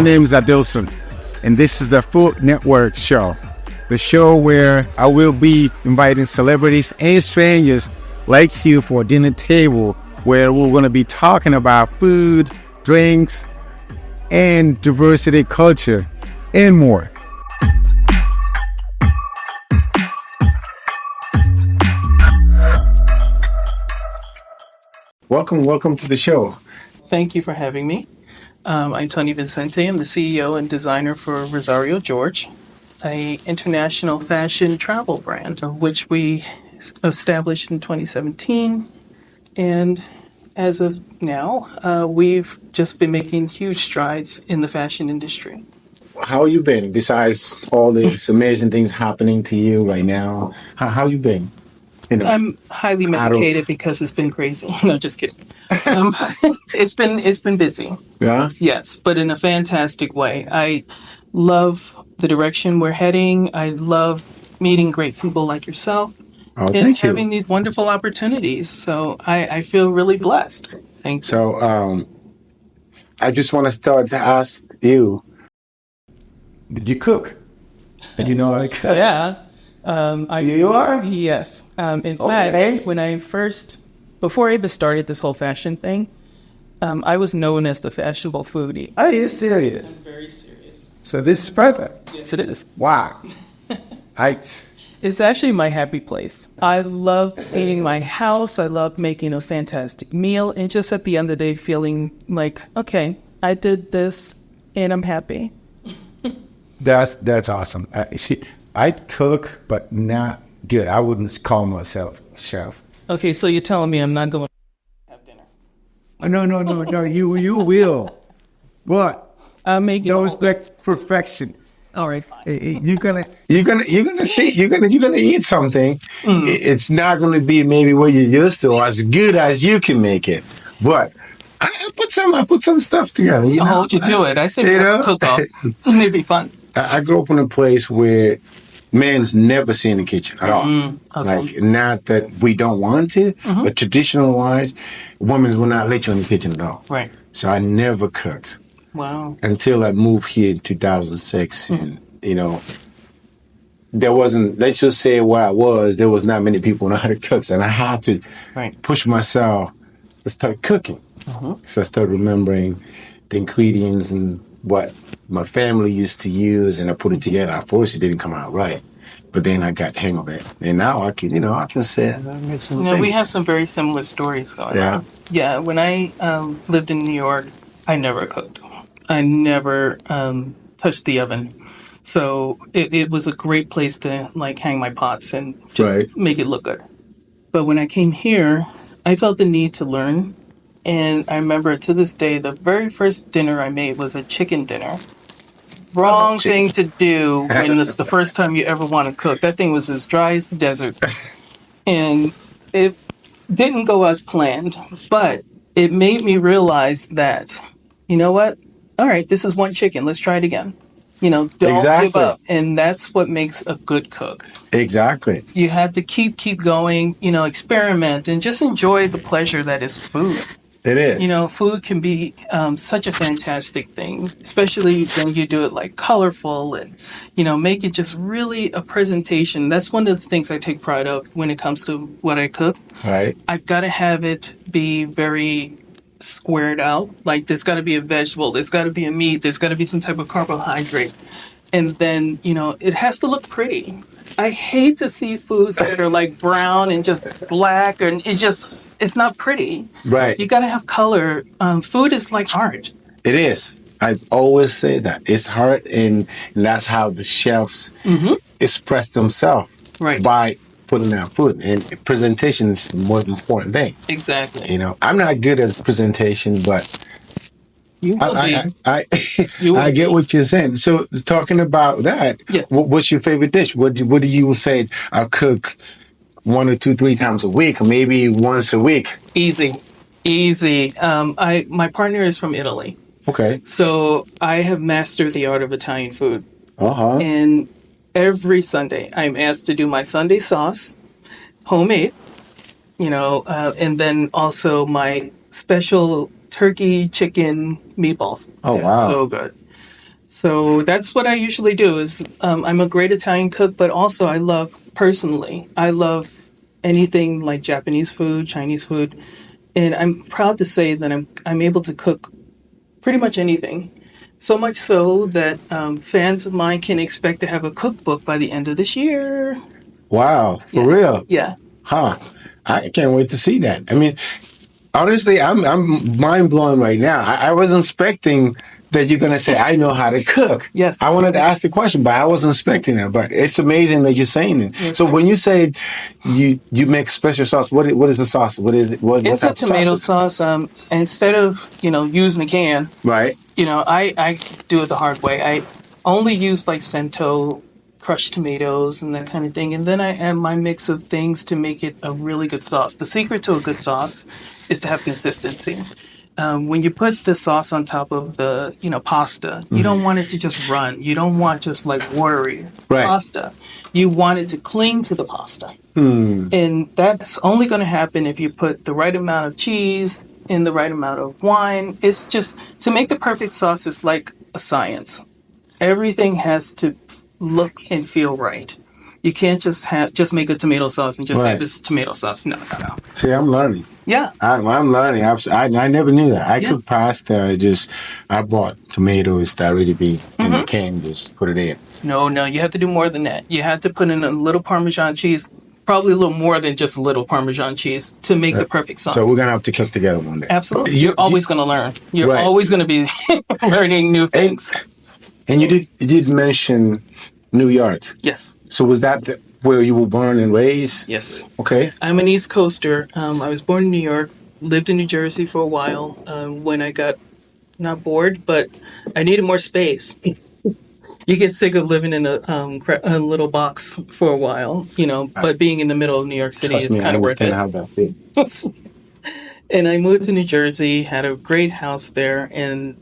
My name is Adilson, and this is the Food Network Show, the show where I will be inviting celebrities and strangers like you for a dinner table where we're going to be talking about food, drinks, and diversity, culture, and more. Welcome to the show. Thank you for having me. I'm Tony Vincente. I'm the CEO and designer for Rossario George, an international fashion travel brand, of which we established in 2017. And as of now, we've just been making huge strides in the fashion industry. How you been? Besides all these amazing things happening to you right now, how you been? I'm highly medicated because it's been crazy. No, just kidding. It's been busy. Yeah. Yes, but in a fantastic way. I love the direction we're heading. I love meeting great people like yourself and Thank you. having these wonderful opportunities. So I feel really blessed. Thank you. So I just want to start to ask you, did you cook? And you know how to cook? Yeah. You are? Yes. In fact, before I even started this whole fashion thing, I was known as the fashionable foodie. Are you serious? I'm very serious. So this is perfect. Yes, it is. Wow. It's actually my happy place. I love cleaning my house. I love making a fantastic meal. And just at the end of the day, feeling like, okay, I did this and I'm happy. That's awesome. I cook, but not good. I wouldn't call myself a chef. Okay, so you're telling me I'm not going to have dinner? No. You will. But I'll make it. don't expect perfection. All right, fine. You're gonna eat something. It's not gonna be maybe what you're used to or as good as you can make it. But I put some stuff together. I'll hold you to it. I say cook off. It'd be fun. I grew up in a place where men's never seen the kitchen at all. Okay. Like, not that we don't want to, but traditional wise, women will not let you in the kitchen at all. Right. So I never cooked. Wow. Until I moved here in 2006. And, there wasn't, let's just say where I was, there was not many people who know how to cook. And I had to push myself to start cooking. So I started remembering the ingredients and what my family used to use, and I put it together. At first, it didn't come out right, but then I got the hang of it, and now I can say I made some things. We have some very similar stories going on. Yeah, when I lived in New York, I never cooked. I never touched the oven, so it was a great place to hang my pots and just make it look good. But when I came here, I felt the need to learn. And I remember to this day, the very first dinner I made was a chicken dinner. Wrong thing to do when it's the first time you ever want to cook. That thing was as dry as the desert. And it didn't go as planned, but it made me realize that, you know what? All right, this is one chicken. Let's try it again. Don't give up. And that's what makes a good cook. Exactly. You had to keep going, experiment, and just enjoy the pleasure that is food. It is. Food can be such a fantastic thing, especially when you do it colorful and, make it just really a presentation. That's one of the things I take pride of when it comes to what I cook. Right. I've got to have it be very squared out. Like, there's got to be a vegetable, there's got to be a meat, there's got to be some type of carbohydrate. And then, it has to look pretty. I hate to see foods that are brown and just black, and it's not pretty. Right. You got to have color. Food is like art. It is. I always say that. It's art, and that's how the chefs express themselves. Right. By putting out food. And presentation is the most important thing. Exactly. I'm not good at presentation, but you will I get what you're saying. So talking about that, what's your favorite dish? What do you say? I cook 1 or 2, 3 times a week, or maybe once a week. Easy. My partner is from Italy. Okay. So I have mastered the art of Italian food. And every Sunday I'm asked to do my Sunday sauce, homemade, and then also my special turkey chicken meatballs. Oh, They're wow. so good. So that's what I usually do. Is I'm a great Italian cook, but also I love anything like Japanese food, Chinese food, and I'm proud to say that I'm able to cook pretty much anything. So much so that fans of mine can expect to have a cookbook by the end of this year. Wow, for Yeah. real? Yeah. Huh. I can't wait to see that. I mean, honestly, I'm mind blown right now. I wasn't expecting that you're gonna say I know how to cook. Yes. I wanted to ask the question, but I wasn't expecting that. But it's amazing that you're saying it. Yes, So sir. when you say you make special sauce, what is the sauce? What is it? What It's a type of tomato sauce? sauce. Instead of using a can, Right. I do it the hard way. I only use like Cento crushed tomatoes and that kind of thing, and then I add my mix of things to make it a really good sauce. The secret to a good sauce is to have consistency. When you put the sauce on top of the pasta, you don't want it to just run. You don't want just like watery Right. pasta. You want it to cling to the pasta. Hmm. And that's only going to happen if you put the right amount of cheese in the right amount of wine. It's just to make the perfect sauce is like a science. Everything has to look and feel right. You can't just make a tomato sauce and just say Right. this is tomato sauce. No, no, no. See, I'm learning. Yeah. I'm learning. I never knew that. I Yeah. cook pasta. I bought tomatoes that already be in the can. Just put it in. No, you have to do more than that. You have to put in a little Parmesan cheese, probably a little more than just a little Parmesan cheese to make the perfect sauce. So we're gonna have to cook together one day. Absolutely. You're always going to learn. You're Right. always going to be learning new things. And you did mention New York. Yes. So was that where you were born and raised? Yes. Okay. I'm an East Coaster. I was born in New York, lived in New Jersey for a while when I got not bored, but I needed more space. You get sick of living in a little box for a while, but being in the middle of New York City is Trust me, I kind of worth understand it. how that feels. And I moved to New Jersey, had a great house there, and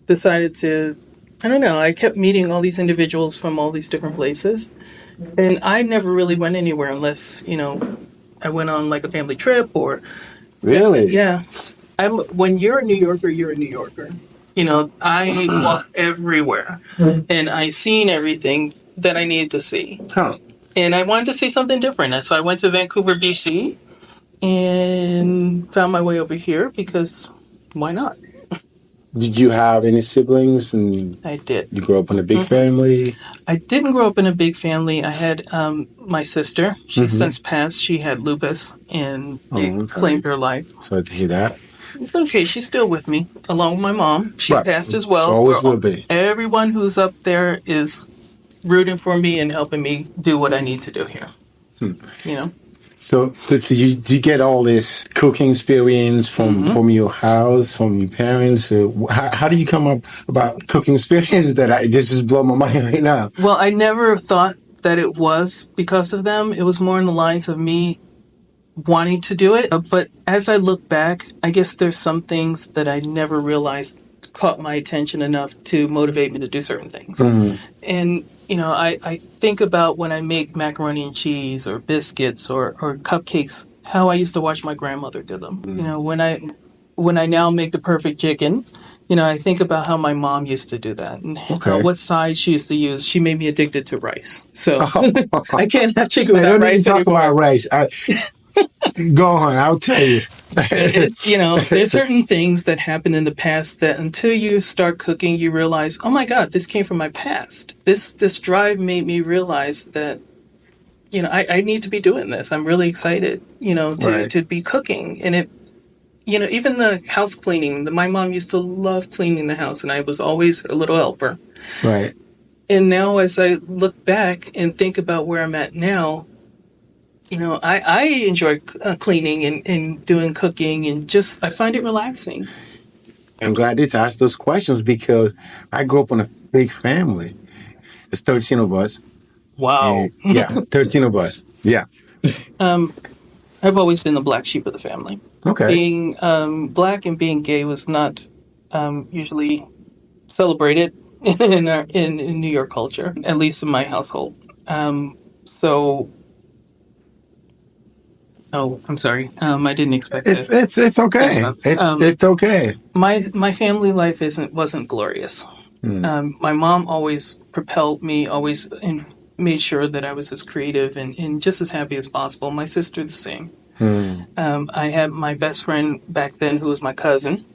decided to, I don't know, I kept meeting all these individuals from all these different places. And I never really went anywhere unless, I went on like a family trip or, Really? yeah. When you're a New Yorker, you're a New Yorker. I walk everywhere and I seen everything that I needed to see. Huh. And I wanted to see something different. And so I went to Vancouver, BC and found my way over here because why not? Did you have any siblings? And I did. you grew up in a big family? I didn't grow up in a big family. I had my sister. She's since passed. She had lupus and it claimed her life. Sorry to hear that. It's okay. She's still with me, along with my mom. She Right. passed as well. So always will be. Everyone who's up there is rooting for me and helping me do what I need to do here. So you get all this cooking experience from your house, from your parents. How do you come up about cooking experiences that just blow my mind right now? Well, I never thought that it was because of them. It was more in the lines of me wanting to do it. But as I look back, I guess there's some things that I never realized caught my attention enough to motivate me to do certain things. And, I think about when I make macaroni and cheese or biscuits or cupcakes, how I used to watch my grandmother do them. When I now make the perfect chicken, I think about how my mom used to do that and what size she used to use. She made me addicted to rice. So I can't have chicken without rice talk anymore. about rice. Go on, I'll tell you. There's certain things that happened in the past that until you start cooking, you realize, oh my God, this came from my past. This drive made me realize that, I need to be doing this. I'm really excited, to be cooking. And it, even the house cleaning, my mom used to love cleaning the house and I was always a little helper. Right. And now as I look back and think about where I'm at now, I enjoy cleaning and doing cooking and I find it relaxing. I'm glad to ask those questions because I grew up in a big family. There's 13 of us. Wow. Yeah, 13 of us. Yeah. I've always been the black sheep of the family. Okay. Being black and being gay was not usually celebrated in New York culture, at least in my household. Oh, I'm sorry. I didn't expect that. It's okay. It's okay. My family life wasn't glorious. My mom always propelled me, always made sure that I was as creative and just as happy as possible. My sister, the same. I had my best friend back then who was my cousin.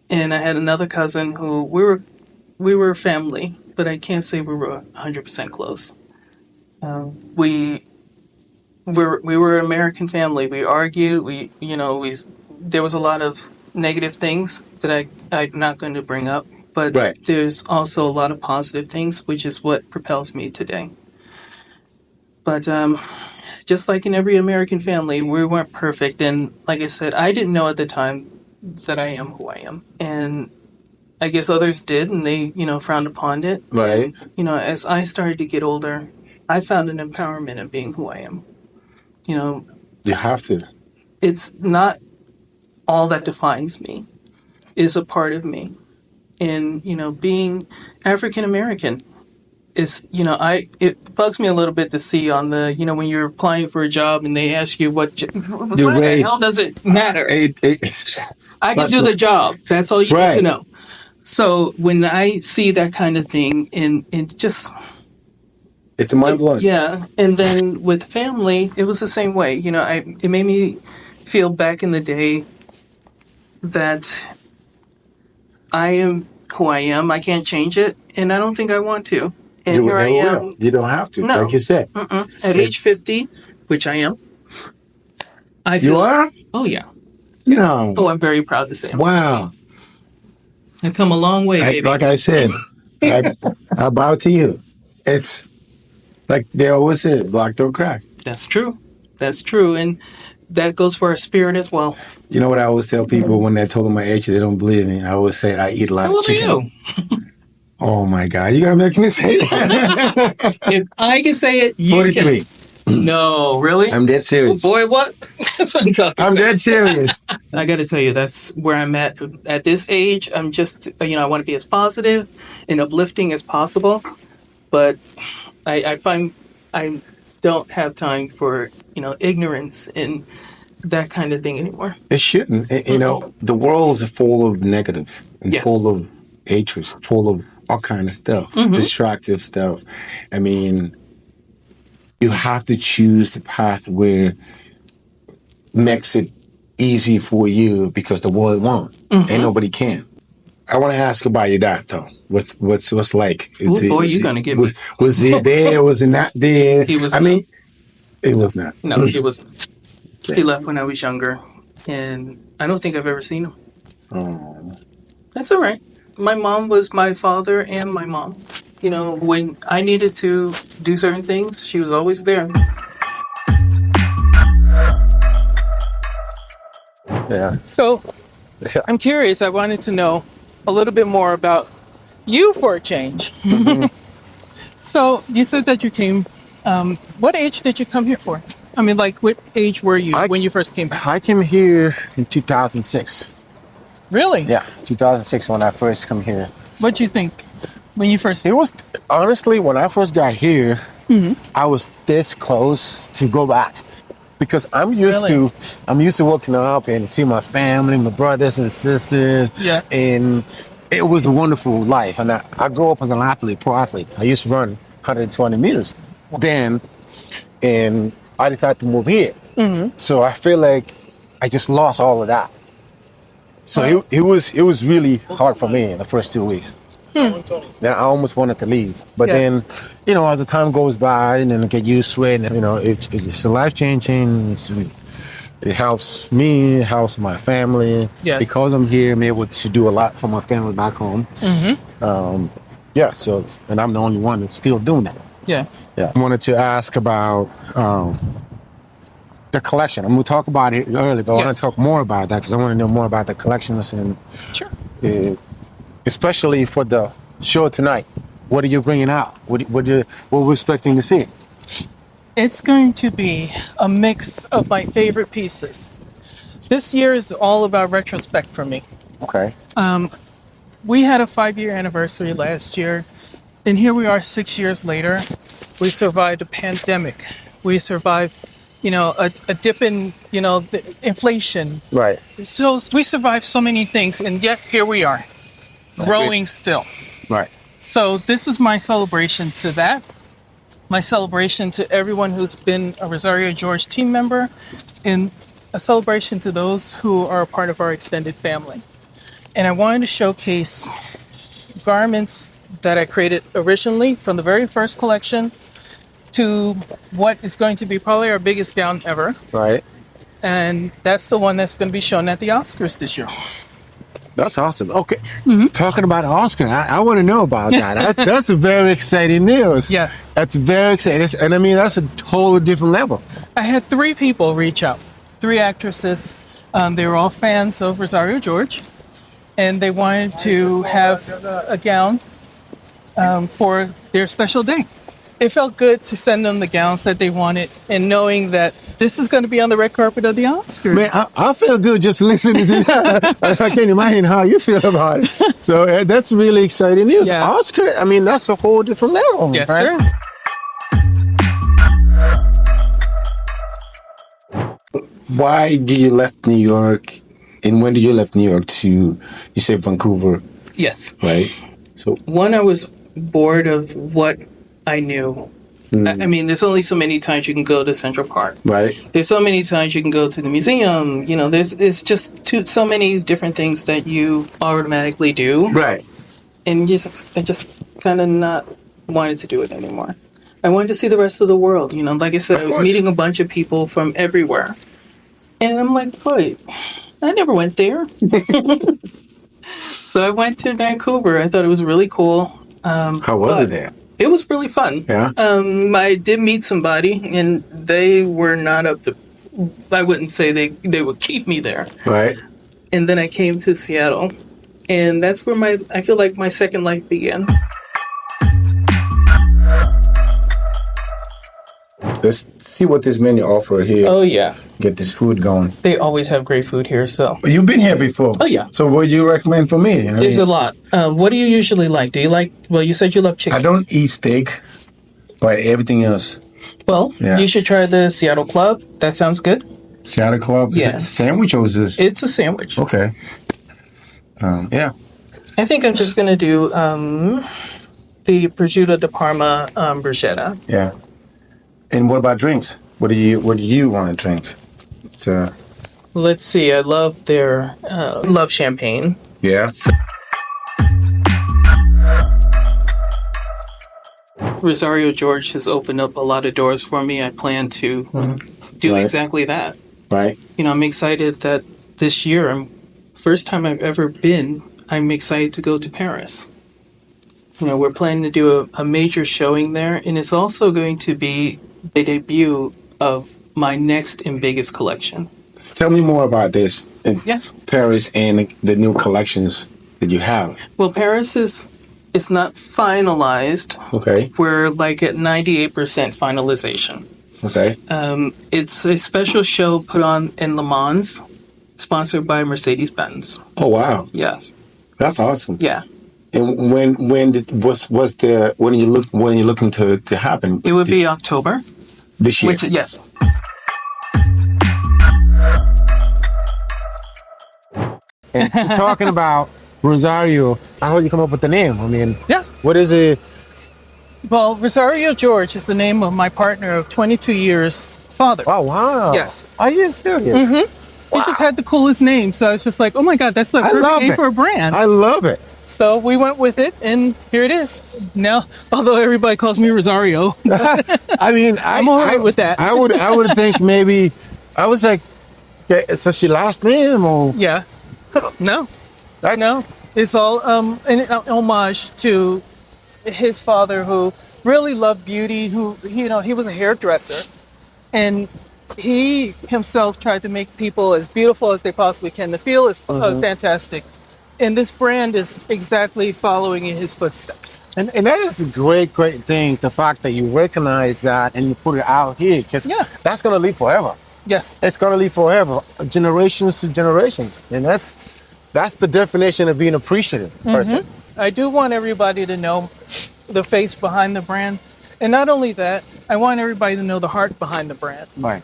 And I had another cousin who we were family, but I can't say we were 100% close. We we were an American family. We argued. There was a lot of negative things that I'm not going to bring up, but Right. there's also a lot of positive things, which is what propels me today. But just like in every American family, we weren't perfect, and like I said, I didn't know at the time that I am who I am, and I guess others did, and they frowned upon it. Right. And, as I started to get older, I found an empowerment in being who I am. You have to. It's not all that defines me. It's a part of me. And, being African American is, it bugs me a little bit to see on the, when you're applying for a job and they ask you what the hell does it matter? I can do the job. That's all you need to know. So when I see that kind of thing and just... It's a mind blowing. Yeah. And then with family, it was the same way. It made me feel back in the day that I am who I am. I can't change it. And I don't think I want to. And here I am. You don't have to, like you said. At age 50, which I am. I feel, you are? Oh, yeah. No. Oh, I'm very proud to say. Wow. I've come a long way, baby. Like I said, I bow to you. It's like they always say, black don't crack. That's true. That's true. And that goes for our spirit as well. You know what I always tell people when they told them my age, they don't believe me. I always say I eat a lot of chicken. How old are you? Oh my God, you gotta make me say that. If I can say it, you 43. Can. No, really? I'm dead serious. Oh boy, what? That's what I'm talking about. I'm dead serious. I got to tell you, that's where I'm at. At this age, I'm just, I want to be as positive and uplifting as possible. But I find I don't have time for, ignorance and that kind of thing anymore. It shouldn't. The world is full of negative and full of hatred, full of all kind of stuff, destructive stuff. I mean, you have to choose the path where makes it easy for you because the world won't. Ain't nobody can. I want to ask about your dad though. What's like? Boy, you're gonna get me. Was it there? Was it not there? He was. It was not. No, he wasn't. He left when I was younger, and I don't think I've ever seen him. Oh. That's all right. My mom was my father and my mom. When I needed to do certain things, she was always there. Yeah. So, I'm curious. I wanted to know a little bit more about you for a change. So, you said that you came... what age did you come here for? I mean, like, what age were you when you first came here? I came here in 2006. Really? Yeah, 2006 when I first come here. What'd you think when you first... It was, honestly, when I first got here, I was this close to go back. Because I'm used to waking up and see my family, my brothers and sisters. Yeah. And it was a wonderful life. And I grew up as an athlete, pro athlete. I used to run 120 meters. Then, and I decided to move here. So I feel like I just lost all of that. So it was really hard for me in the first 2 weeks. Then I almost wanted to leave. But then, as the time goes by and then I get used to it, and, it's life-changing. It helps me, it helps my family. Yes. Because I'm here, I'm able to do a lot for my family back home. So, and I'm the only one who's still doing that. Yeah. I wanted to ask about the collection. I'm going to talk about it earlier, but I want to talk more about that because I want to know more about the collections and especially for the show tonight. What are you bringing out? What we're expecting to see? It's going to be a mix of my favorite pieces. This year is all about retrospect for me. Okay. We had a 5-year anniversary last year, and here we are 6 years later. We survived a pandemic. We survived, a dip in, the inflation. Right. So we survived so many things, and yet here we are, growing still. Right. So this is my celebration to that. My celebration to everyone who's been a Rossario George team member, and a celebration to those who are a part of our extended family. And I wanted to showcase garments that I created originally from the very first collection to what is going to be probably our biggest gown ever. Right. And that's the one that's going to be shown at the Oscars this year. That's awesome. Okay. Talking about Oscar, I want to know about that. That's a very exciting news. Yes. That's very exciting. And I mean, that's a totally different level. I had 3 people reach out, 3 actresses. They were all fans of Rossario George, and they wanted to have a gown for their special day. It felt good to send them the gowns that they wanted, and knowing that this is going to be on the red carpet of the Oscars. Man, I feel good just listening to that. I can't imagine how you feel about it. So that's really exciting news. Yeah. Oscar, I mean, that's a whole different level. Yes, right? sir. Why did you left New York, and when did you left New York to, you say Vancouver, Yes. right? So One, I was bored of what I knew. I mean, there's only so many times you can go to Central Park. right, There's so many times you can go to the museum. You know, there's just so many different things that you automatically do. right. And I just kind of not wanted to do it anymore. I wanted to see the rest of the world. You know, like I said, Of I was course. meeting a bunch of people from everywhere. And I'm like, wait, I never went there. So I went to Vancouver. I thought it was really cool. How was it there? It was really fun. Yeah. I did meet somebody, and they were not up to. I wouldn't say they would keep me there. Right. And then I came to Seattle, and that's where I feel like my second life began. Let's see what this menu offer here. Oh yeah, Get this food going. they always have great food here. So But you've been here before. Oh, yeah. So what do you recommend for me? there's a lot. What do you usually like? Do you like? Well, you said you love I chicken. don't eat steak, but everything else. Well, Yeah. you should try the Seattle Club. That sounds good. Seattle Club. Is Yeah. it a sandwich or is this? It's a sandwich. Okay. Yeah. I think I'm just gonna do the prosciutto di Parma bruschetta. Yeah. And what about drinks? What do you want to drink? So, Let's see. I love their love champagne. yeah. Rossario George has opened up a lot of doors for me. I plan to do Right. exactly that. Right. You know, I'm excited that this year, first time I've ever been, I'm excited to go to Paris. You know, we're planning to do a major showing there, and it's also going to be the debut of my next and biggest collection. Tell me more about this in Yes. Paris and the new collections that you have. Well, Paris is not finalized. Okay. We're like at 98% finalization. Okay. It's a special show put on in Le Mans, sponsored by Mercedes-Benz. Oh wow, Yes. that's awesome. Yeah. And when are you looking to happen? It would be October. This year. Yes. And you're talking about Rossario, how did you come up with the name? I mean, Yeah. what is it? Well, Rossario George is the name of my partner of 22 years' father. Oh wow. Yes. Are you serious? He just had the coolest name, so I was just like, oh my God, that's the I perfect love name it. for a brand. I love it. So we went with it, and here it is. Now, although everybody calls me Rossario, I mean, I'm all right with that. I would think maybe I was like, okay, is that your last name or yeah. No, that's no. It's all an homage to his father, who really loved beauty, who, you know, he was a hairdresser, and he himself tried to make people as beautiful as they possibly can. The feel is fantastic. And this brand is exactly following in his footsteps. And that is a great thing. The fact that you recognize that and you put it out here, because Yeah. that's gonna live forever. Yes. It's gonna live forever, generations to generations, and that's the definition of being appreciative person. I do want everybody to know the face behind the brand. And not only that, I want everybody to know the heart behind the brand. Right.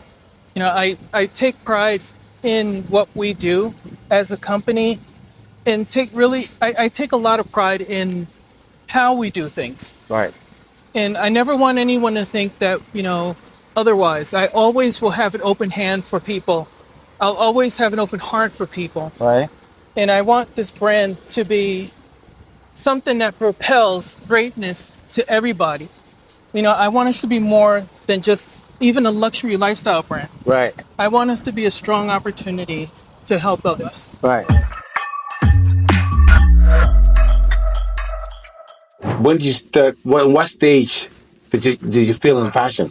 You know, I take pride in what we do as a company, and I take a lot of pride in how we do things. Right. And I never want anyone to think that, otherwise. I always will have an open hand for people. I'll always have an open heart for people. Right. And I want this brand to be something that propels greatness to everybody. I want us to be more than just even a luxury lifestyle brand. Right. I want us to be a strong opportunity to help others. Right. When did you start? What stage did you feel in fashion?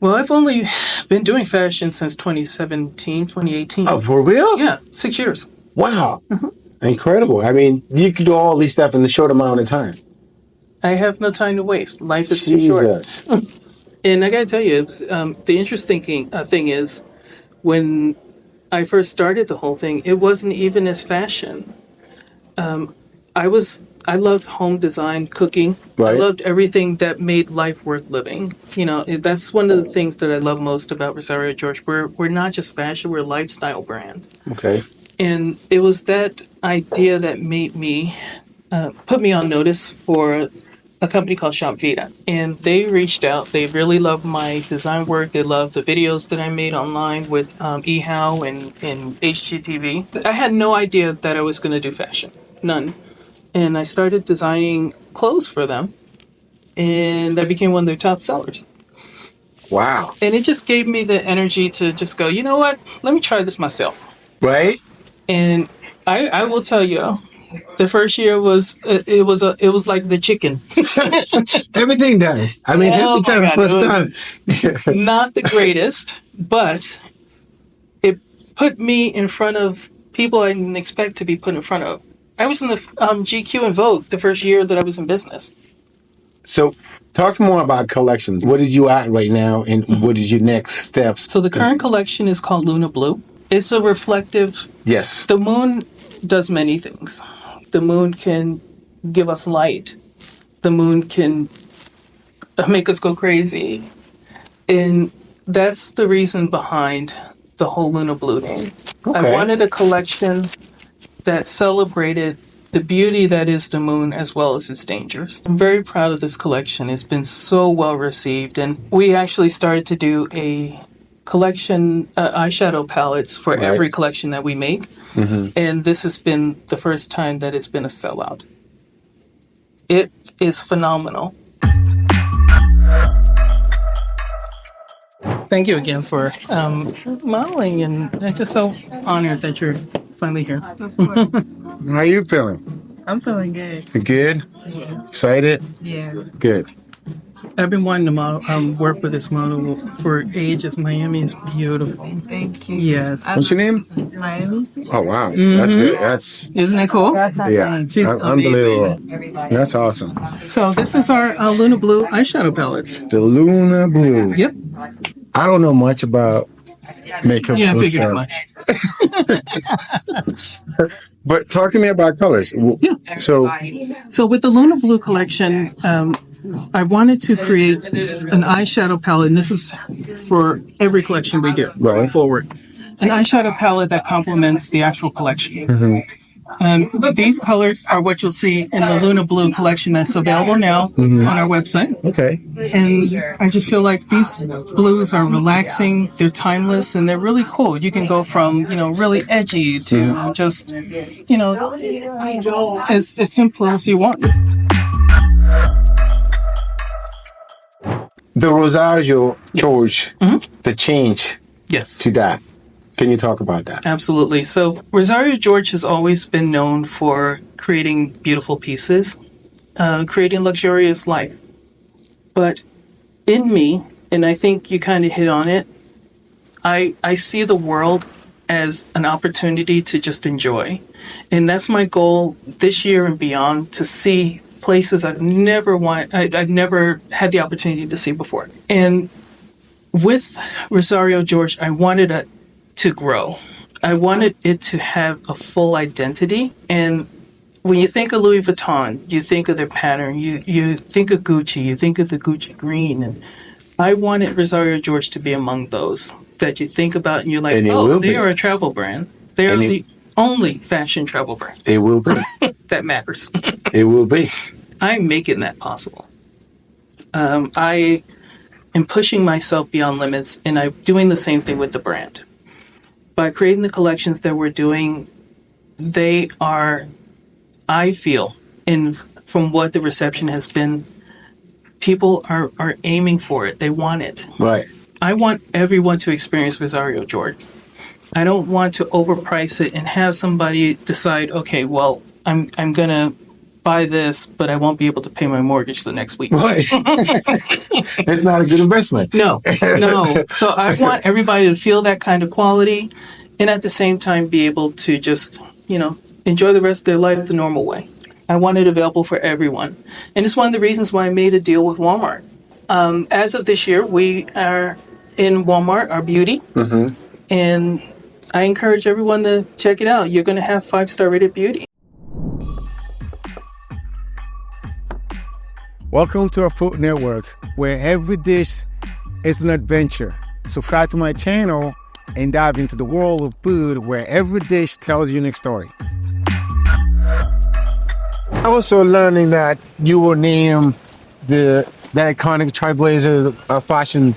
Well, I've only been doing fashion since 2017, 2018. Oh, for real? Yeah, 6 years. Wow. Mm-hmm. Incredible. I mean, you can do all these stuff in a short amount of time. I have no time to waste. Life is too short. And I got to tell you, the interesting thing is, when I first started the whole thing, it wasn't even as fashion. I loved home design, cooking. Right. I loved everything that made life worth living. That's one of the things that I love most about Rossario George. We're not just fashion, we're a lifestyle brand. Okay. And it was that idea that made me, put me on notice for a company called Shop Vita. And they reached out. They really loved my design work. They loved the videos that I made online with eHow and HGTV. I had no idea that I was going to do fashion. None. And I started designing clothes for them. And I became one of their top sellers. Wow. And it just gave me the energy to just go, you know what? Let me try this myself. Right. And I will tell you, the first year was like the chicken. Everything does. I mean, every time first time. Not the greatest, but it put me in front of people I didn't expect to be put in front of. I was in the GQ and Vogue the first year that I was in business. So, talk more about collections. What is you at right now, and what is your next steps? So the current collection is called Luna Blue. It's a reflective. Yes. The moon does many things. The moon can give us light. The moon can make us go crazy. And that's the reason behind the whole Luna Blue thing. Okay. I wanted a collection that celebrated the beauty that is the moon as well as its dangers. I'm very proud of this collection. It's been so well received. And we actually started to do a collection, eyeshadow palettes for every collection that we make. Mm-hmm. And this has been the first time that it's been a sellout. It is phenomenal. Thank you again for modeling, and I'm just so honored that you're finally here. Of course. How are you feeling? I'm feeling good. Good? Yeah. Excited? Yeah. Good. I've been wanting to model, work with this model for ages. Miami is beautiful. Thank you. Yes. What's your name? Miami. Oh, wow. Mm-hmm. That's good. Isn't that cool? Yeah. She's unbelievable. That's awesome. So this is our Luna Blue eyeshadow palettes. The Luna Blue. Yep. I don't know much about makeup. Yeah, I figured much. But talk to me about colors. Yeah. So with the Luna Blue collection, I wanted to create an eyeshadow palette, and this is for every collection we do going forward. An eyeshadow palette that complements the actual collection. Mm-hmm. These colors are what you'll see in the Luna Blue collection that's available now on our website. Okay. And I just feel like these blues are relaxing, they're timeless, and they're really cool. You can go from, really edgy to just, as simple as you want. The Rossario George, the change to that. Can you talk about that? Absolutely. So Rossario George has always been known for creating beautiful pieces, creating luxurious life. But in me, and I think you kind of hit on it, I see the world as an opportunity to just enjoy. And that's my goal this year and beyond, to see places I've never had the opportunity to see before. And with Rossario George, I wanted to grow. I wanted it to have a full identity. And when you think of Louis Vuitton, you think of their pattern, you think of Gucci, you think of the Gucci green. And I wanted Rossario George to be among those that you think about and you're like, they are a travel brand. They are the only fashion travel brand. It will be. That matters. It will be. I'm making that possible. I am pushing myself beyond limits, and I'm doing the same thing with the brand. By creating the collections that we're doing, they are, I feel, and from what the reception has been, people are aiming for it. They want it. Right. I want everyone to experience Rossario George. I don't want to overprice it and have somebody decide, okay, well, I'm gonna buy this, but I won't be able to pay my mortgage the next week. Right. It's not a good investment. No. So I want everybody to feel that kind of quality, and at the same time be able to just, enjoy the rest of their life the normal way. I want it available for everyone, and it's one of the reasons why I made a deal with Walmart. As of this year, we are in Walmart, our beauty, and I encourage everyone to check it out. You're going to have 5-star rated beauty. Welcome to our food network, where every dish is an adventure. Subscribe to my channel and dive into the world of food, where every dish tells a unique story. Also learning that you were named the iconic Trailblazer Fashion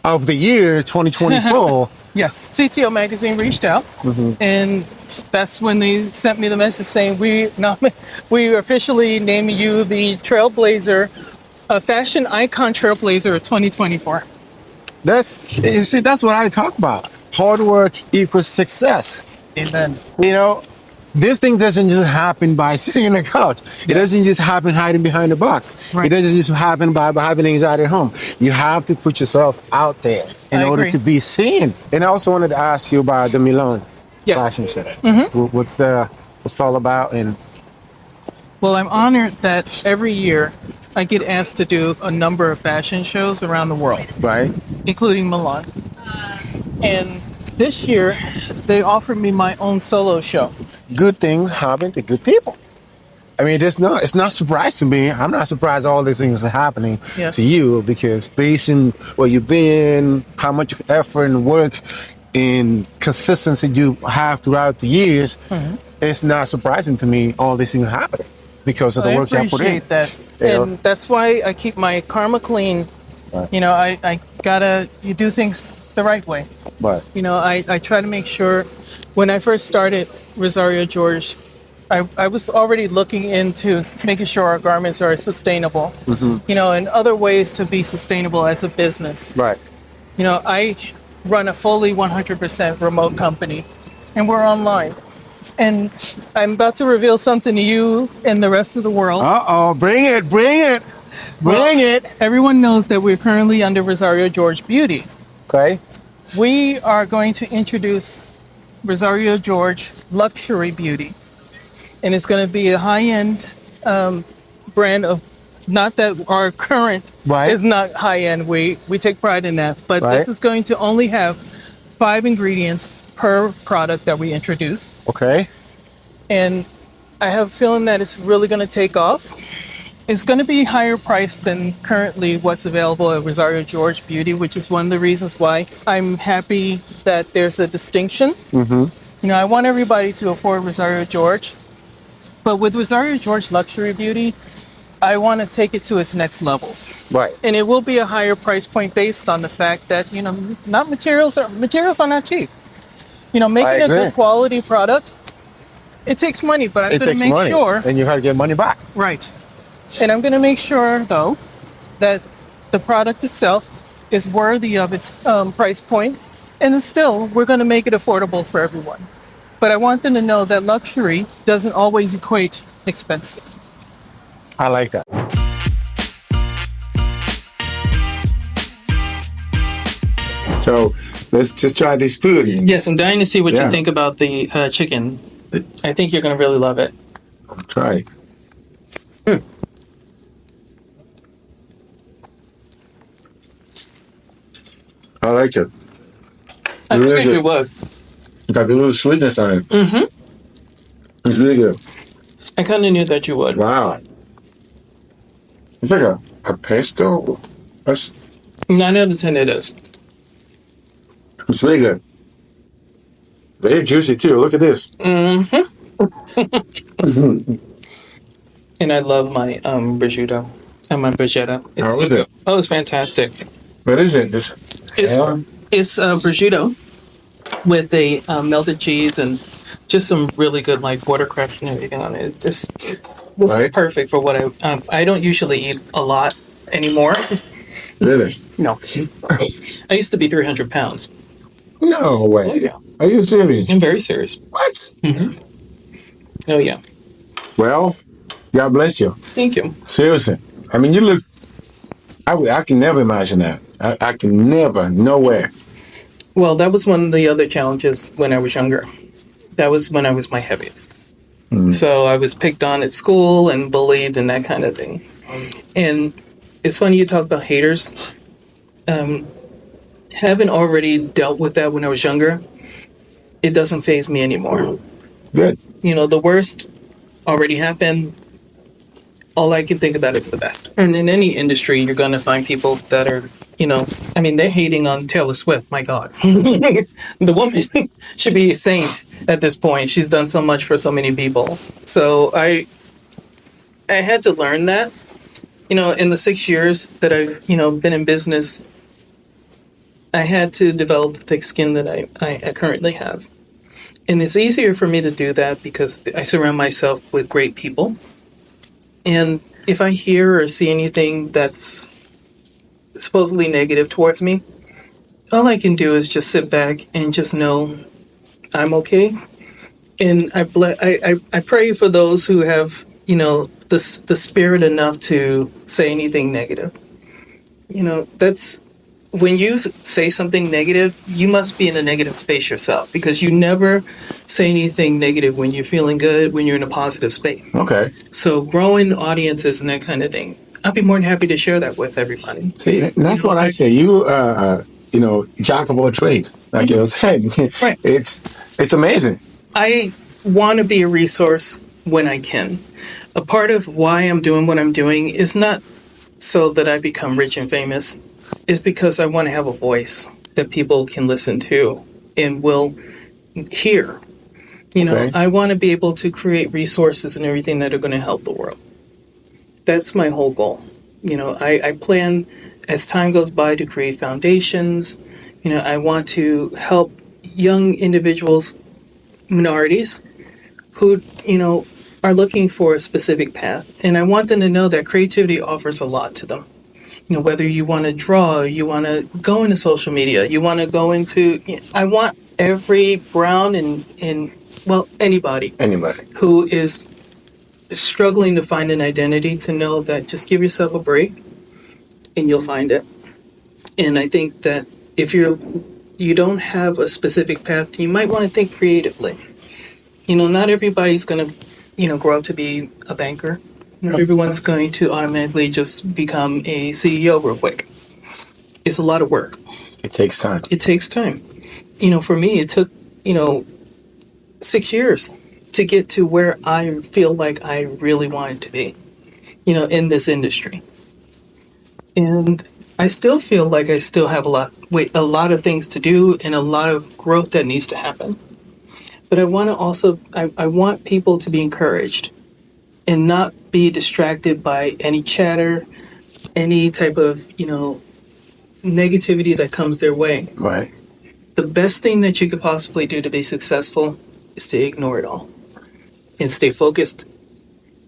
of the Year 2024. Yes. CTO Magazine reached out, and that's when they sent me the message saying, we officially name you the Trailblazer, fashion icon Trailblazer of 2024. That's what I talk about. Hard work equals success. Amen. This thing doesn't just happen by sitting on the couch. It doesn't just happen hiding behind a box. Right. It doesn't just happen by having anxiety at home. You have to put yourself out there in order to be seen. And I also wanted to ask you about the Milan fashion show. What's all about? And well, I'm honored that every year I get asked to do a number of fashion shows around the world, right, including Milan. And this year, they offered me my own solo show. Good things happen to good people. I mean, it's not surprised to me. I'm not surprised all these things are happening to you, because based on where you've been, how much effort and work and consistency you have throughout the years, it's not surprising to me all these things happening because of the work you put in. I appreciate that. And that's why I keep my karma clean. Right. You do things the right way. Right. I try to make sure. When I first started Rossario George, I was already looking into making sure our garments are sustainable, and other ways to be sustainable as a business. Right. I run a fully 100% remote company, and we're online. And I'm about to reveal something to you and the rest of the world. Uh-oh, bring it. Bring it. Everyone knows that we're currently under Rossario George Beauty. Okay. We are going to introduce Rossario George Luxury Beauty. And it's going to be a high-end brand of, not that our current is not high-end. We take pride in that. But this is going to only have 5 ingredients per product that we introduce. Okay. And I have a feeling that it's really going to take off. It's going to be higher priced than currently what's available at Rossario George Beauty, which is one of the reasons why I'm happy that there's a distinction. I want everybody to afford Rossario George. But with Rossario George Luxury Beauty, I want to take it to its next levels. Right. And it will be a higher price point based on the fact that, not materials are not cheap. Making a good quality product, it takes money, but I'm going to make sure. And you have to get money back. Right. And I'm going to make sure, though, that the product itself is worthy of its price point. And still, we're going to make it affordable for everyone. But I want them to know that luxury doesn't always equate expensive. I like that. So let's just try this food. Yes, I'm dying to see what you think about the chicken. I think you're going to really love it. I'll try. I like it. I figured you would. It's got a little sweetness on it. It's really good. I kind of knew that you would. Wow. It's like a pesto. 9 out of 10 it is. It's really good. Very juicy too. Look at this. And I love my prosciutto and my bruschetta. How is it? Oh, it's fantastic. What is it? Just It's ham? it's prosciutto with a melted cheese and just some really good like watercress and everything on it. This is perfect for what I don't usually eat a lot anymore. Really? No, I used to be 300 pounds. No way. Oh, yeah. Are you serious? I'm very serious. What? Mm-hmm. Oh yeah. Well, God bless you. Thank you. Seriously. I mean, you look. I can never imagine that. I can never, nowhere. Well, that was one of the other challenges when I was younger. That was when I was my heaviest. So I was picked on at school and bullied and that kind of thing. And it's funny you talk about haters. Having already dealt with that when I was younger, it doesn't faze me anymore. Good. You know, the worst already happened. All I can think about is the best. And in any industry, you're going to find people that are, you know, I mean, they're hating on Taylor Swift. My God. The woman should be a saint at this point. She's done so much for so many people. So I had to learn that, you know, in the 6 years that I've, you know, been in business, I had to develop the thick skin that I currently have. And it's easier for me to do that because I surround myself with great people. And if I hear or see anything that's supposedly negative towards me, all I can do is just sit back and just know I'm okay. And I pray for those who have, you know, the spirit enough to say anything negative. You know, that's when you say something negative, you must be in a negative space yourself because you never say anything negative when you're feeling good, when you're in a positive space. Okay. So growing audiences and that kind of thing, I'd be more than happy to share that with everybody. See, that's what I say. You, you know, jack of all trades, like you said. Right. It's amazing. I want to be a resource when I can. A part of why I'm doing what I'm doing is not so that I become rich and famous. Is because I want to have a voice that people can listen to and will hear. You know, I want to be able to create resources and everything that are going to help the world. That's my whole goal. You know, I plan as time goes by to create foundations. You know, I want to help young individuals, minorities, who, you know, are looking for a specific path. And I want them to know that creativity offers a lot to them. You know, whether you want to draw, you want to go into social media, you want to go into, you know, I want every brown and well, anybody who is struggling to find an identity to know that just give yourself a break and you'll find it. And I think that if you don't have a specific path, you might want to think creatively. You know, not everybody's going to, you know, grow up to be a banker. Not everyone's going to automatically just become a CEO real quick. It's a lot of work. It takes time. It takes time. You know, for me, it took, you know, 6 years to get to where I feel like I really wanted to be, you know, in this industry. And I still feel like I still have a lot of things to do and a lot of growth that needs to happen. But I want to also, I want people to be encouraged and not be distracted by any chatter, any type of, you know, negativity that comes their way. Right. The best thing that you could possibly do to be successful is to ignore it all and stay focused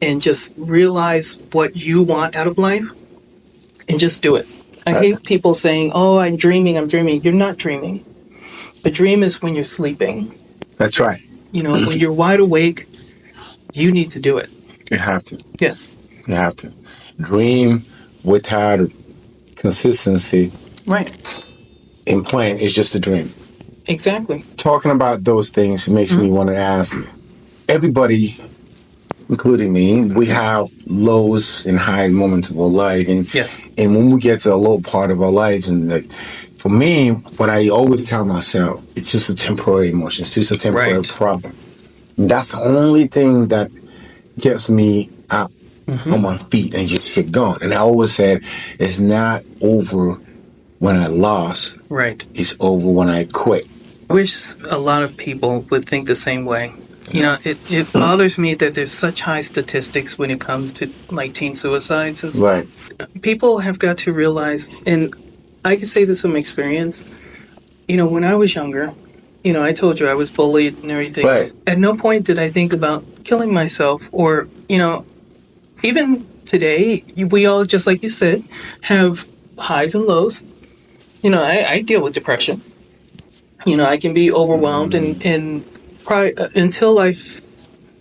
and just realize what you want out of life and just do it. I hate people saying, oh, I'm dreaming. You're not dreaming. A dream is when you're sleeping. That's right. You know, when you're wide awake, you need to do it. You have to. Yes. You have to. Dream without consistency. Right. In plan is just a dream. Exactly. Talking about those things makes me want to ask everybody, including me, we have lows and high moments of our life. And, and when we get to a low part of our lives, and like, for me, what I always tell myself, it's just a temporary emotion. It's just a temporary problem. And that's the only thing that gets me up on my feet and just get going. And I always said, it's not over when I lost. Right. It's over when I quit. I wish a lot of people would think the same way. It bothers me that there's such high statistics when it comes to like teen suicides and stuff. Right. People have got to realize, and I can say this from experience. When I was younger, I told you I was bullied and everything. Right. At no point did I think about killing myself or, even today, we all, just like you said, have highs and lows. I deal with depression. I can be overwhelmed and probably until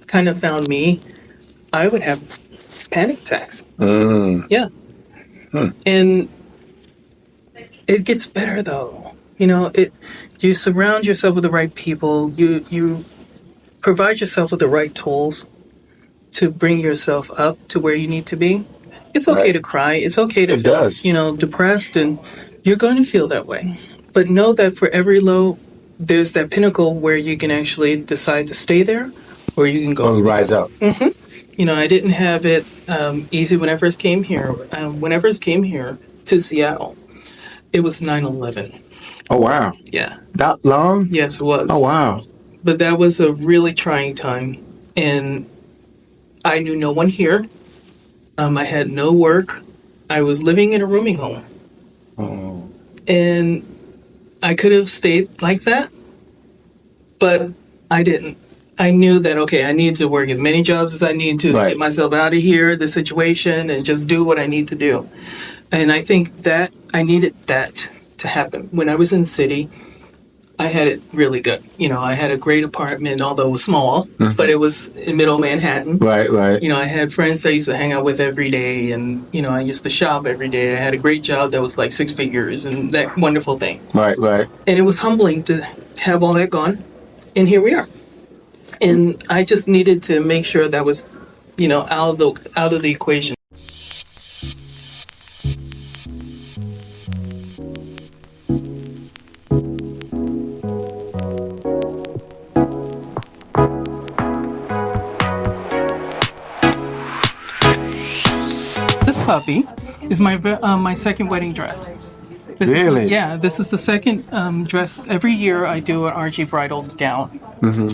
kind of found me, I would have panic attacks. Yeah. And it gets better though. You surround yourself with the right people. You provide yourself with the right tools to bring yourself up to where you need to be. It's okay to cry. It's okay to feel, depressed, and you're going to feel that way. But know that for every low, there's that pinnacle where you can actually decide to stay there, or you can go rise up. I didn't have it easy when I first came here. When I first came here to Seattle, it was 9/11. Oh, wow. Yeah. That long? Yes, it was. Oh, wow. But that was a really trying time. And I knew no one here. I had no work. I was living in a rooming home. Oh. And I could have stayed like that, but I didn't. I knew that, okay, I need to work as many jobs as I need to get myself out of here, the situation, and just do what I need to do. And I think that I needed that to happen. When I was in the city, I had it really good. I had a great apartment, although it was small, but it was in middle Manhattan. Right. I had friends I used to hang out with every day, and, I used to shop every day. I had a great job that was like 6 figures and that wonderful thing. Right. And it was humbling to have all that gone, and here we are. And I just needed to make sure that was, out of the equation. This puppy is my second wedding dress. Really? This is the second dress. Every year I do an RG bridal gown.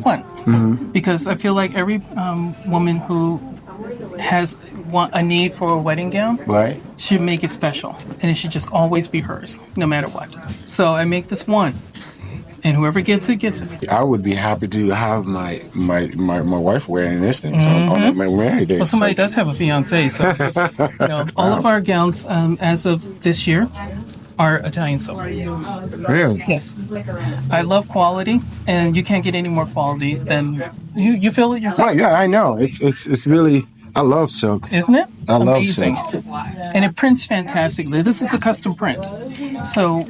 One. Because I feel like every woman who has a need for a wedding gown should make it special. And it should just always be hers, no matter what. So I make this one. And whoever gets it, gets it. I would be happy to have my wife wearing this thing on my married day. Well, somebody does have a fiance, so just, all of our gowns as of this year are Italian silk. Really? Yes. I love quality, and you can't get any more quality than you feel it yourself. Right, yeah, I know. It's really, I love silk. Isn't it? I Amazing. love silk. And it prints fantastically. This is a custom print. So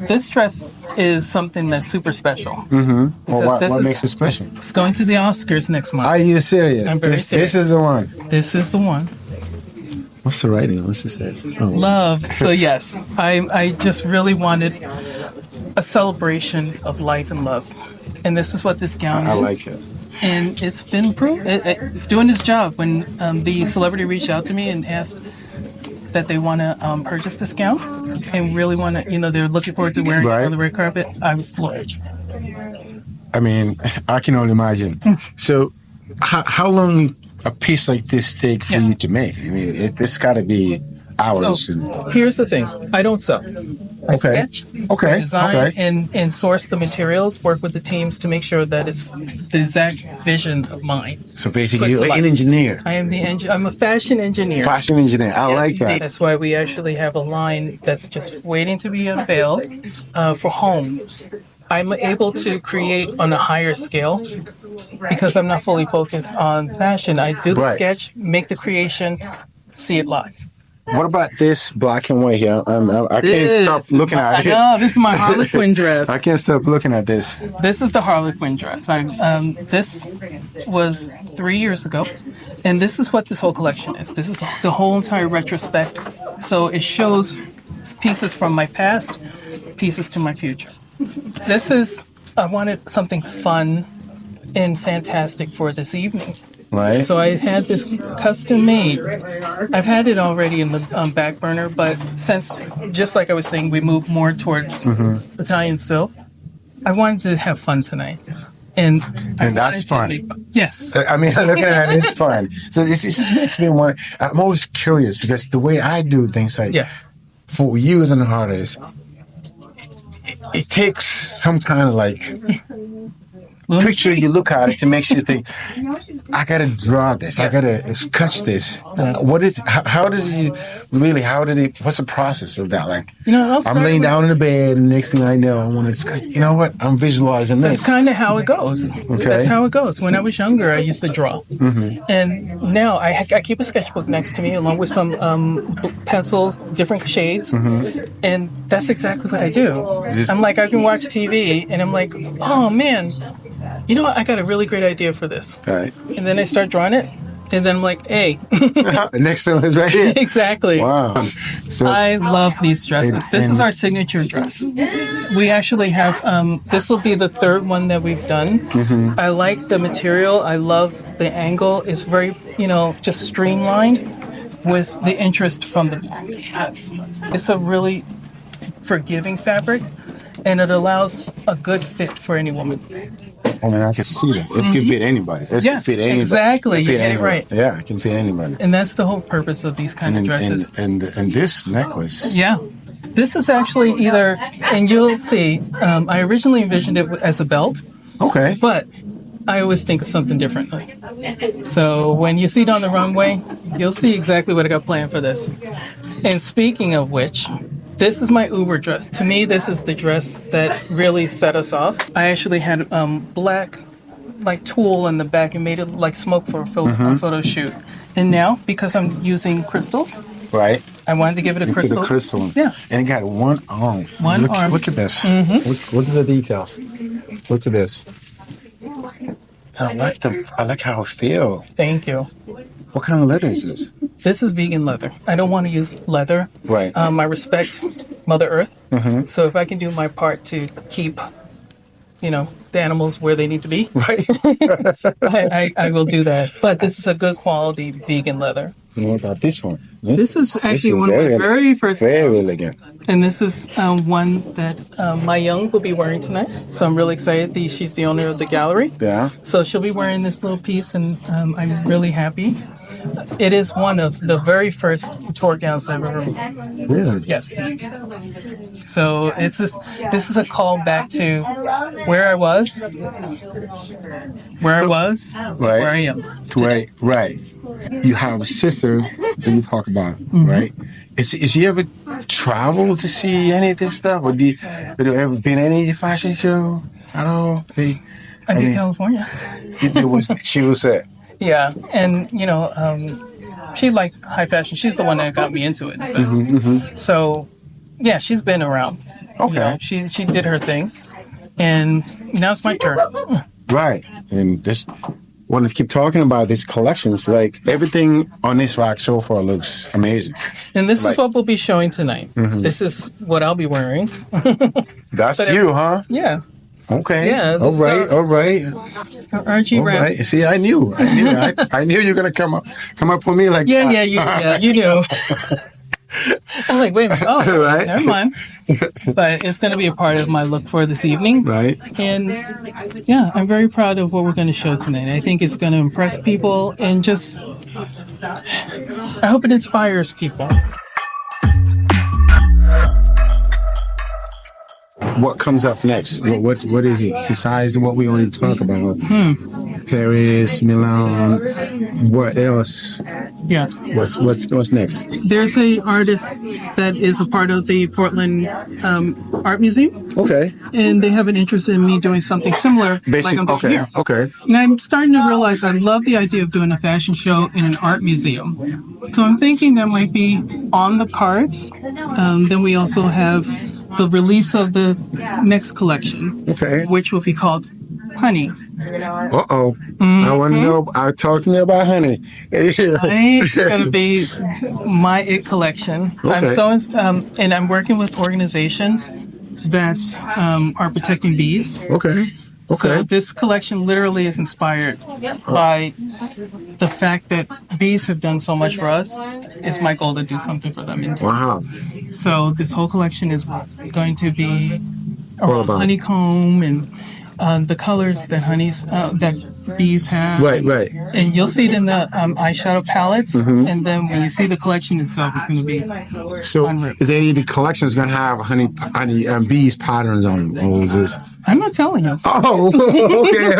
this dress is something that's super special. Well, what makes it special? It's going to the Oscars next month. Are you serious? I'm very serious. This is the one. This is the one. What's the writing? What's it say? Oh. Love. So yes, I just really wanted a celebration of life and love. And this is what this gown is. I like it. And it's been proved. It's doing its job. When the celebrity reached out to me and asked that they want to purchase this gown and really want to, they're looking forward to wearing it on the red carpet, I was floored. I mean, I can only imagine. So, how long a piece like this take for you to make? I mean, it's got to be hours. So, here's the thing. I don't sew. I sketch, design, and source the materials, work with the teams to make sure that it's the exact vision of mine. So basically, you're an engineer. I am I'm a fashion engineer. Fashion engineer. I like that. That's why we actually have a line that's just waiting to be unveiled for home. I'm able to create on a higher scale because I'm not fully focused on fashion. I do the sketch, make the creation, see it live. What about this black and white here? I can't stop looking at it. No, this is my Harlequin dress. I can't stop looking at this. This is the Harlequin dress. This was 3 years ago, and this is what this whole collection is. This is the whole entire retrospect. So it shows pieces from my past, pieces to my future. I wanted something fun and fantastic for this evening. Right. So I had this custom made. I've had it already in the back burner, but since, just like I was saying, we moved more towards Italian silk, I wanted to have fun tonight. And that's fun. Yes. I mean, looking at it, it's fun. So it just makes me want. I'm always curious because the way I do things, like for you as an artist, it takes some kind of like picture you look at it to make you think, I gotta draw this, I gotta sketch this. How did what's the process of that? Like, I'm laying down in the bed and next thing I know, I want to sketch. You know what? I'm visualizing this. That's kind of how it goes. Okay. That's how it goes. When I was younger, I used to draw. And now I keep a sketchbook next to me along with some pencils, different shades. And that's exactly what I do. I'm like, I can watch TV and I'm like, oh man, you know what? I got a really great idea for this. Right. And then I start drawing it. And then I'm like, hey. The next thing is right here. Exactly. Wow. So, I love these dresses. This is our signature dress. We actually have, this will be the third one that we've done. I like the material. I love the angle. It's very, just streamlined with the interest from the back. It's a really forgiving fabric, and it allows a good fit for any woman. I mean, I can see that. It can fit anybody. It can fit anybody. Exactly. You get it right. Yeah, it can fit anybody. And that's the whole purpose of these kind of dresses. And this necklace. Yeah. This is actually either, and you'll see, I originally envisioned it as a belt. Okay. But I always think of something differently. So when you see it on the runway, you'll see exactly what I got planned for this. And speaking of which, this is my Uber dress. To me, this is the dress that really set us off. I actually had black tulle in the back and made it like smoke for a photo shoot. And now, because I'm using crystals, right, I wanted to give it a crystal. Yeah. And it got one arm. Arm. Look at this. Look at the details. Look at this. I like how it feels. Thank you. What kind of leather is this? This is vegan leather. I don't want to use leather. Right. I respect Mother Earth. So if I can do my part to keep, the animals where they need to be, right, I will do that. But this is a good quality vegan leather. What about this one? This is actually one of my very first. Very elegant. And this is one that my young will be wearing tonight. So I'm really excited. She's the owner of the gallery. Yeah. So she'll be wearing this little piece, and I'm really happy. It is one of the very first couture gowns I've ever made. Really? Yes. So this is a call back to where I was, to where I am. Right. You have a sister that you talk about, right? Is she ever traveled to see any of this stuff? Or have you ever been in any fashion show at all? I did California. She was there. Yeah, and she liked high fashion. She's the one that got me into it. So, yeah, she's been around. Okay. She did her thing, and now it's my turn. Right, and this. Want to keep talking about this collection. It's like everything on this rack so far looks amazing. And this is what we'll be showing tonight. This is what I'll be wearing. That's you, huh? Yeah. Okay. Yeah. All right. RG wrap. Right. See, I knew you were gonna come up with me like that. You knew. I'm like, wait a minute. Oh, right. Never mind. But it's going to be a part of my look for this evening. Right. And yeah, I'm very proud of what we're going to show tonight. I think it's going to impress people and just, I hope it inspires people. What comes up next? What is it besides what we already talked about? Paris, Milan. What else? Yeah. What's next? There's a artist that is a part of the Portland Art Museum. Okay. And they have an interest in me doing something similar. Like I'm doing here. Okay. And I'm starting to realize I love the idea of doing a fashion show in an art museum. So I'm thinking that might be on the cards. Then we also have the release of the next collection, which will be called Honey. Uh-oh. I want to know. Talk to me about Honey. Honey is going to be my it collection. Okay. And I'm working with organizations that are protecting bees. Okay. So this collection literally is inspired by the fact that bees have done so much for us. It's my goal to do something for them. Wow. So this whole collection is going to be around honeycomb and the colors that that bees have. Right. And you'll see it in the eyeshadow palettes. And then when you see the collection itself, it's going to be unreal. Is any of the collections going to have honey bees patterns on them? Or is this? I'm not telling you. Oh,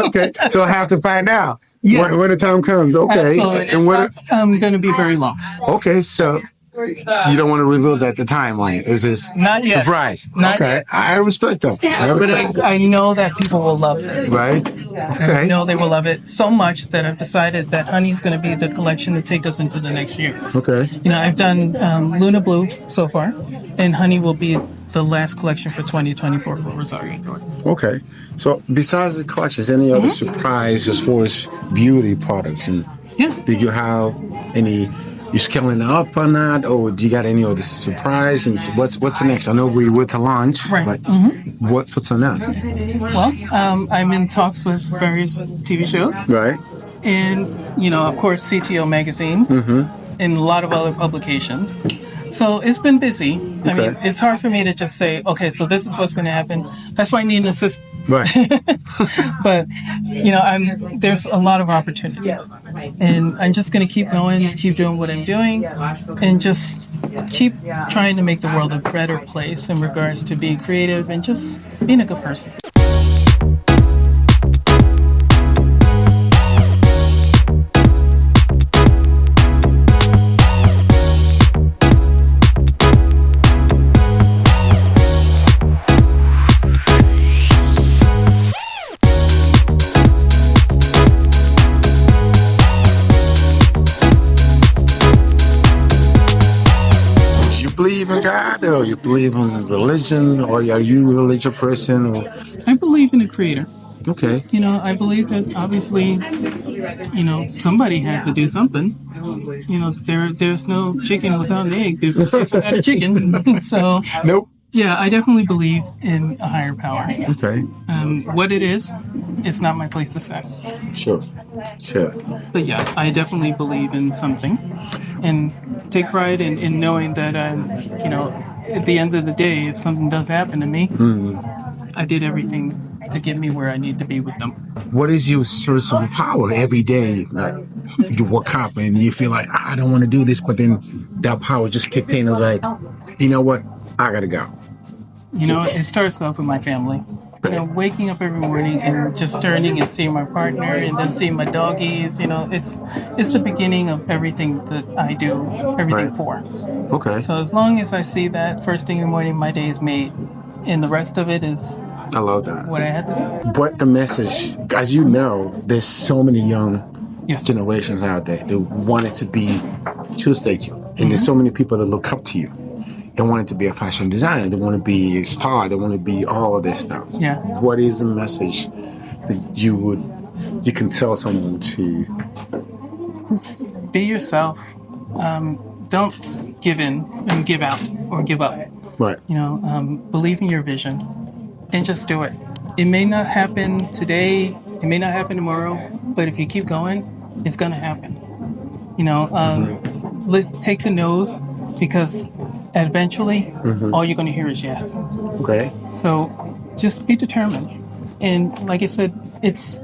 okay. So I have to find out when the time comes. Okay. Absolutely. And what? I'm going to be very long. Okay, so you don't want to reveal that the timeline is this Not yet. surprise? Not okay, yet. I respect that. But I know that people will love this. Right. I know they will love it so much that I've decided that honey's going to be the collection to take us into the next year. Okay. I've done Luna Blue so far, and honey will be the last collection for 2024 for Rossario George. Okay. So besides the collections, any other surprise as far as beauty products? And yes. Do you have any? You scaling up on that, or do you got any other surprise? And what's next? I know we went to launch, right. But what's on that? Well, I'm in talks with various TV shows, right? And of course, CTO magazine, and a lot of other publications. So it's been busy. Okay. I mean, it's hard for me to just say, okay, so this is what's going to happen. That's why I need an assistant. Right. But there's a lot of opportunity, and I'm just going to keep going, keep doing what I'm doing, and just keep trying to make the world a better place in regards to being creative and just being a good person. Believe in God, or you believe in religion, or are you a religious person? Or? I believe in a creator. Okay. I believe that obviously, somebody had to do something. There's no chicken without an egg. There's no egg without a chicken. So. Nope. Yeah, I definitely believe in a higher power. Okay. What it is, it's not my place to say. Sure. But yeah, I definitely believe in something, and take pride in knowing that, at the end of the day, if something does happen to me, I did everything to get me where I need to be with them. What is your source of power every day? Like you wake up and you feel like, I don't want to do this, but then that power just kicked in. It's like, you know what? I got to go. It starts off with my family. Waking up every morning and just turning and seeing my partner and then seeing my doggies, it's the beginning of everything that I do, everything for. Okay. So as long as I see that first thing in the morning, my day is made, and the rest of it is I love that. What I had to do. What a message. As you know, there's so many young Yes. generations out there that want it to be just like you. And there's so many people that look up to you. They want it to be a fashion designer. They want to be a star. They want to be all of this stuff. Yeah. What is the message that you can tell someone to? Just be yourself. Don't give in and give out or give up. Right. Believe in your vision and just do it. It may not happen today. It may not happen tomorrow. But if you keep going, it's going to happen. Let's take the no's, because eventually all you're going to hear is yes. Okay. So just be determined. And like I said, it's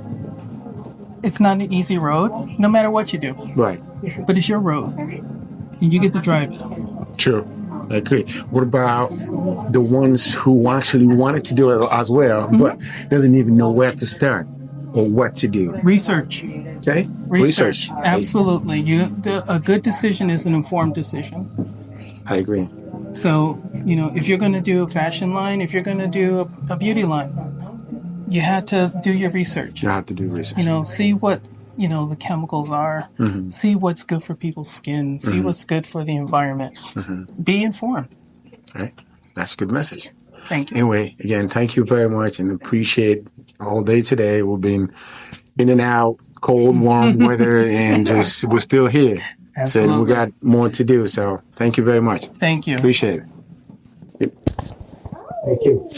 not an easy road, no matter what you do. Right. But it's your road, and you get to drive it. True. I agree. What about the ones who actually wanted to do it as well, but doesn't even know where to start or what to do? Research. Okay. Research. Absolutely. A good decision is an informed decision. I agree. So, if you're going to do a fashion line, if you're going to do a beauty line, you have to do your research. You have to do research. See what, the chemicals are. See what's good for people's skin. See what's good for the environment. Be informed. Okay. That's a good message. Thank you. Anyway, again, thank you very much, and appreciate all day today. We've been in and out, cold, warm weather, and we're still here. Absolutely. So we got more to do. So thank you very much. Thank you. Appreciate it. Thank you.